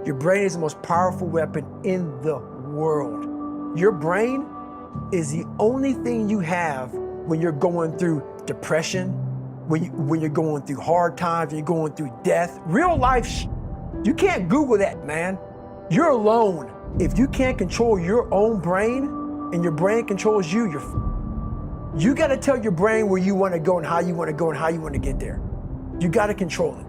Your brain is the most powerful weapon in the world. Your brain is the only thing you have when you're going through depression, when you're going through hard times, when you're going through death. Real life, you can't Google that, man. You're alone. If you can't control your own brain and your brain controls you, you gotta tell your brain where you wanna go and how you wanna go and how you wanna get there. You gotta control it.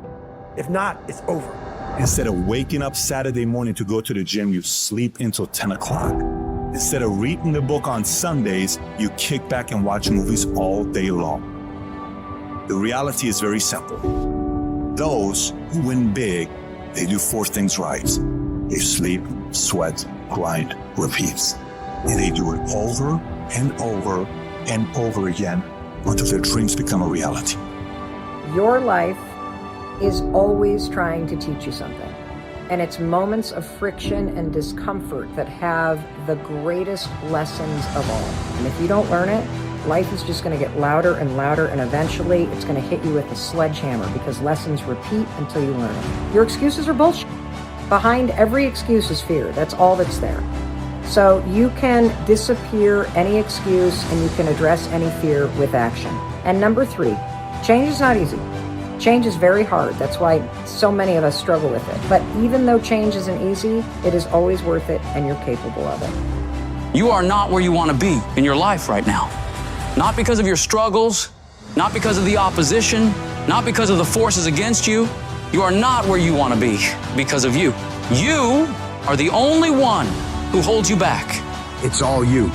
If not, it's over. Instead of waking up Saturday morning to go to the gym, you sleep until 10 o'clock. Instead of reading the book on Sundays, you kick back and watch movies all day long. The reality is very simple. Those who win big, they do 4 things right. They sleep, sweat, grind, repeat. And they do it over and over and over again until their dreams become a reality. Your life is always trying to teach you something. And it's moments of friction and discomfort that have the greatest lessons of all. And if you don't learn it, life is just going to get louder and louder, and eventually it's going to hit you with a sledgehammer, because lessons repeat until you learn it. Your excuses are bullshit. Behind every excuse is fear. That's all that's there. So you can disappear any excuse and you can address any fear with action. And number 3, change is not easy. Change is very hard. That's why so many of us struggle with it. But even though change isn't easy, it is always worth it, and you're capable of it. You are not where you want to be in your life right now. Not because of your struggles, not because of the opposition, not because of the forces against you. You are not where you want to be because of you. You are the only one who holds you back. It's all you.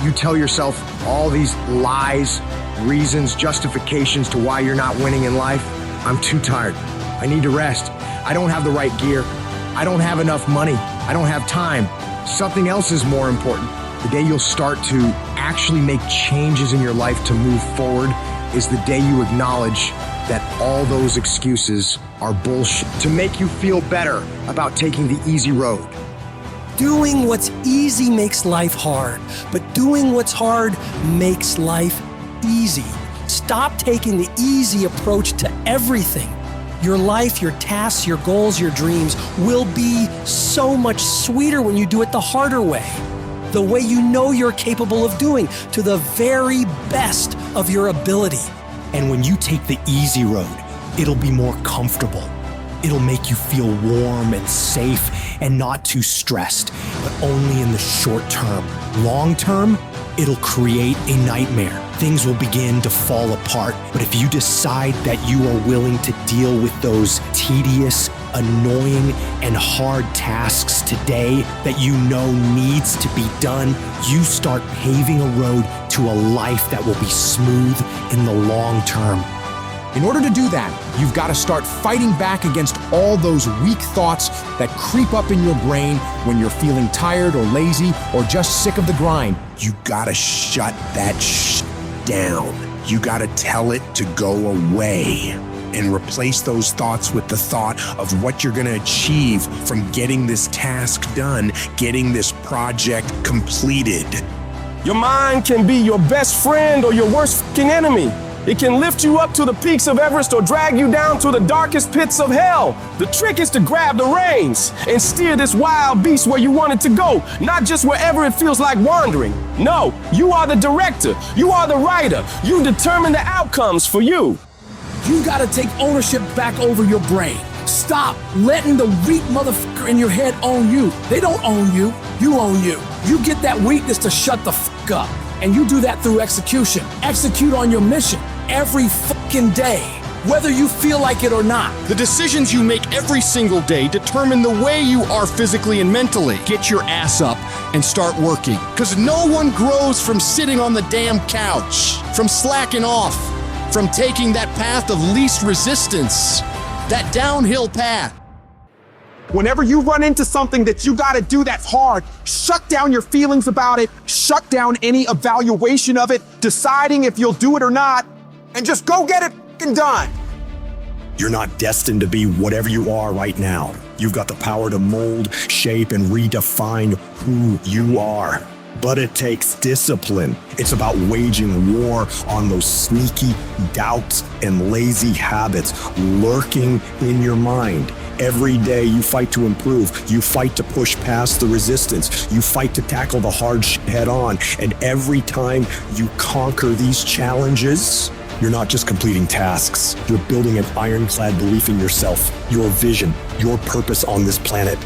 You tell yourself all these lies, reasons, justifications to why you're not winning in life. I'm too tired. I need to rest. I don't have the right gear. I don't have enough money. I don't have time. Something else is more important. The day you'll start to actually make changes in your life to move forward is the day you acknowledge that all those excuses are bullshit to make you feel better about taking the easy road. Doing what's easy makes life hard, but doing what's hard makes life easy. Stop taking the easy approach to everything. Your life, your tasks, your goals, your dreams will be so much sweeter when you do it the harder way. The way you know you're capable of doing, to the very best of your ability. And when you take the easy road, it'll be more comfortable. It'll make you feel warm and safe and not too stressed, but only in the short term. Long term, it'll create a nightmare. Things will begin to fall apart. But if you decide that you are willing to deal with those tedious, annoying, and hard tasks today that you know needs to be done, you start paving a road to a life that will be smooth in the long term. In order to do that, you've got to start fighting back against all those weak thoughts that creep up in your brain when you're feeling tired or lazy or just sick of the grind. You gotta shut that down. You gotta tell it to go away and replace those thoughts with the thought of what you're gonna achieve from getting this task done, getting this project completed. Your mind can be your best friend or your worst fucking enemy. It can lift you up to the peaks of Everest or drag you down to the darkest pits of hell. The trick is to grab the reins and steer this wild beast where you want it to go, not just wherever it feels like wandering. No, you are the director. You are the writer. You determine the outcomes for you. You gotta take ownership back over your brain. Stop letting the weak motherfucker in your head own you. They don't own you. You own you. You get that weakness to shut the fuck up. And you do that through execution. Execute on your mission every fucking day, whether you feel like it or not. The decisions you make every single day determine the way you are physically and mentally. Get your ass up and start working. Because no one grows from sitting on the damn couch, from slacking off, from taking that path of least resistance, that downhill path. Whenever you run into something that you gotta do that's hard, shut down your feelings about it, shut down any evaluation of it, deciding if you'll do it or not, and just go get it f***ing done. You're not destined to be whatever you are right now. You've got the power to mold, shape, and redefine who you are. But it takes discipline. It's about waging war on those sneaky doubts and lazy habits lurking in your mind. Every day you fight to improve. You fight to push past the resistance. You fight to tackle the hard shit head on. And every time you conquer these challenges, you're not just completing tasks. You're building an ironclad belief in yourself, your vision, your purpose on this planet.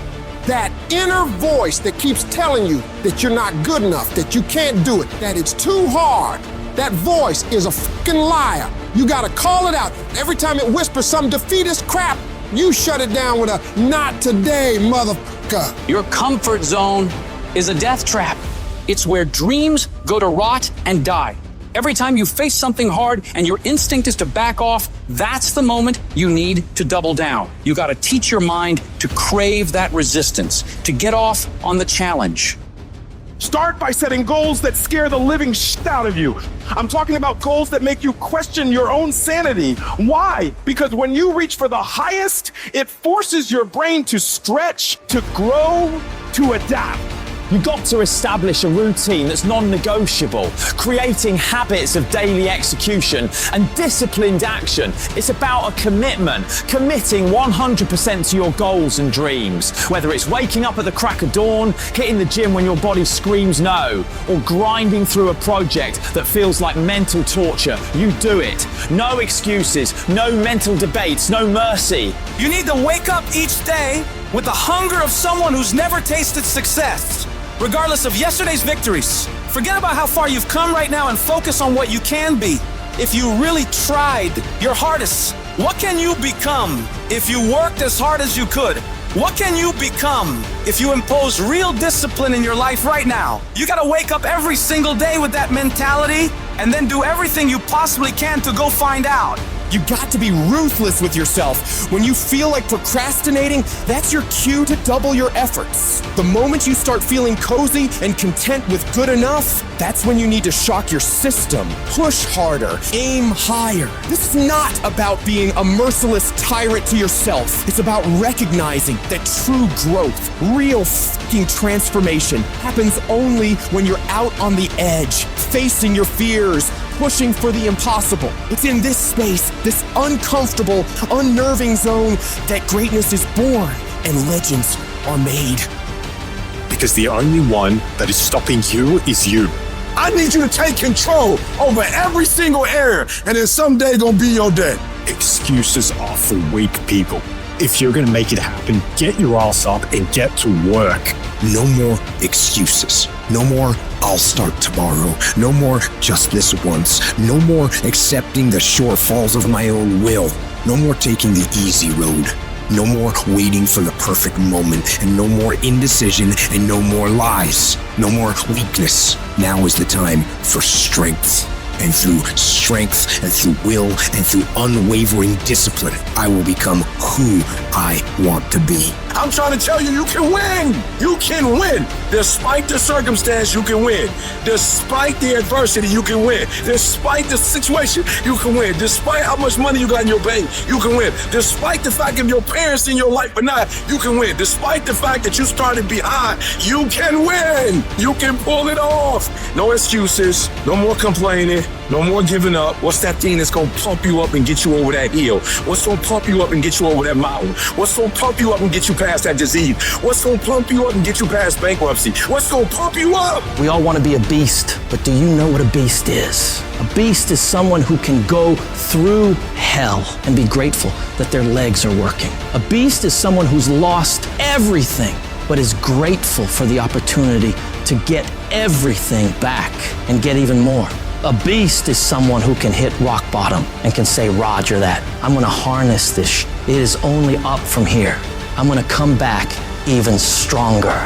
That inner voice that keeps telling you that you're not good enough, that you can't do it, that it's too hard. That voice is a fucking liar. You gotta call it out. Every time it whispers some defeatist crap, you shut it down with a "not today, motherfucker." Your comfort zone is a death trap. It's where dreams go to rot and die. Every time you face something hard and your instinct is to back off, that's the moment you need to double down. You gotta teach your mind to crave that resistance, to get off on the challenge. Start by setting goals that scare the living shit out of you. I'm talking about goals that make you question your own sanity. Why? Because when you reach for the highest, it forces your brain to stretch, to grow, to adapt. You've got to establish a routine that's non-negotiable, creating habits of daily execution and disciplined action. It's about a commitment, committing 100% to your goals and dreams. Whether it's waking up at the crack of dawn, hitting the gym when your body screams no, or grinding through a project that feels like mental torture, you do it. No excuses, no mental debates, no mercy. You need to wake up each day with the hunger of someone who's never tasted success, regardless of yesterday's victories. Forget about how far you've come right now and focus on what you can be. If you really tried your hardest, what can you become if you worked as hard as you could? What can you become if you impose real discipline in your life right now? You gotta wake up every single day with that mentality and then do everything you possibly can to go find out. You got to be ruthless with yourself. When you feel like procrastinating, that's your cue to double your efforts. The moment you start feeling cozy and content with good enough, that's when you need to shock your system. Push harder, aim higher. This is not about being a merciless tyrant to yourself. It's about recognizing that true growth, real fucking transformation happens only when you're out on the edge, facing your fears, pushing for the impossible. It's in this space, this uncomfortable, unnerving zone, that greatness is born and legends are made. Because the only one that is stopping you is you. I need you to take control over every single area, and then someday gonna be your day. Excuses are for weak people. If you're gonna make it happen, get your ass up and get to work. No more excuses. No more, I'll start tomorrow. No more, just this once. No more accepting the shortfalls of my own will. No more taking the easy road. No more waiting for the perfect moment. And no more indecision and no more lies. No more weakness. Now is the time for strength. And through strength and through will and through unwavering discipline, I will become who I want to be. I'm trying to tell you, you can win. You can win. Despite the circumstance, you can win. Despite the adversity, you can win. Despite the situation, you can win. Despite how much money you got in your bank, you can win. Despite the fact if your parents in your life or not, you can win. Despite the fact that you started behind, you can win. You can pull it off. No excuses. No more complaining. No more giving up. What's that thing that's gonna pump you up and get you over that hill? What's gonna pump you up and get you over that mountain? What's gonna pump you up and get you past that disease? What's gonna pump you up and get you past bankruptcy? What's gonna pump you up? We all want to be a beast, but do you know what a beast is? A beast is someone who can go through hell and be grateful that their legs are working. A beast is someone who's lost everything, but is grateful for the opportunity to get everything back and get even more. A beast is someone who can hit rock bottom and can say, Roger that. I'm gonna harness this. It is only up from here. I'm gonna come back even stronger.